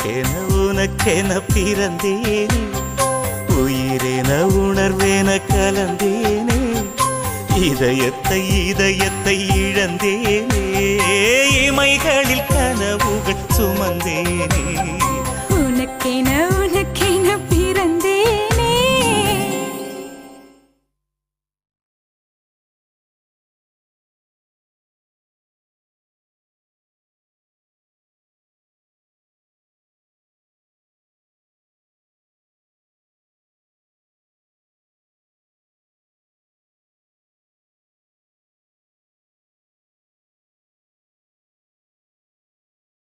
எனக்கென உனக்கென பிறந்தேனே, உயிரென உணர்வேன கலந்தேனே, இதயத்தை இதயத்தை இழந்தேனே, இமைகளில் கனவு